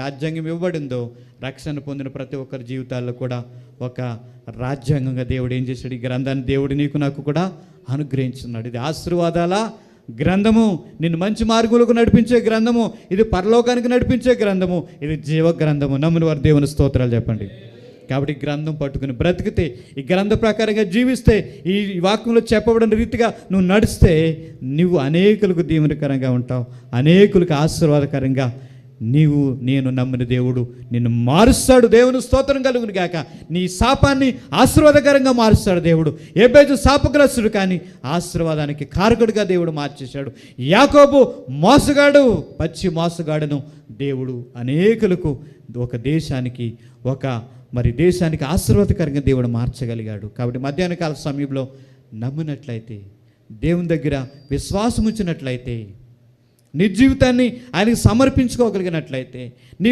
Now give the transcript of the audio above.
రాజ్యాంగం ఇవ్వబడిందో రక్షణ పొందిన ప్రతి ఒక్కరి జీవితాల్లో కూడా ఒక రాజ్యాంగంగా దేవుడు ఏం చేశాడు? ఈ గ్రంథాన్ని దేవుడు నీకు నాకు కూడా అనుగ్రహించున్నాడు. ఇది ఆశీర్వాదాల గ్రంథము, నిన్ను మంచి మార్గులకు నడిపించే గ్రంథము, ఇది పరలోకానికి నడిపించే గ్రంథము, ఇది జీవ గ్రంథము. నమ్మిన వారు దేవుని స్తోత్రాలు చెప్పండి. కాబట్టి ఈ గ్రంథం పట్టుకుని బ్రతికితే, ఈ గ్రంథ ప్రకారంగా జీవిస్తే, ఈ వాక్యంలో చెప్పబడిన రీతిగా నువ్వు నడిస్తే నువ్వు అనేకులకు దీవెనకరంగా ఉంటావు, అనేకులకు ఆశీర్వాదకరంగా. నేను నమ్మిన దేవుడు నిన్ను మారుస్తాడు. దేవుని స్తోత్రం కలుగును గాక. నీ శాపాన్ని ఆశీర్వాదకరంగా మారుస్తాడు దేవుడు. ఏబేజు శాపగ్రస్తుడు కానీ ఆశీర్వాదానికి కారకుడిగా దేవుడు మార్చేశాడు. యాకోబు మోసగాడు, పచ్చి మోసగాడును దేవుడు అనేకులకు దేశానికి ఆశీర్వాదకరంగా దేవుడు మార్చగలిగాడు. కాబట్టి మధ్యాహ్న కాల సమయంలో నమ్మినట్లయితే, దేవుని దగ్గర విశ్వాసం ఉంచినట్లయితే, నీ జీవితాన్ని ఆయనకి సమర్పించుకోగలిగినట్లయితే, నీ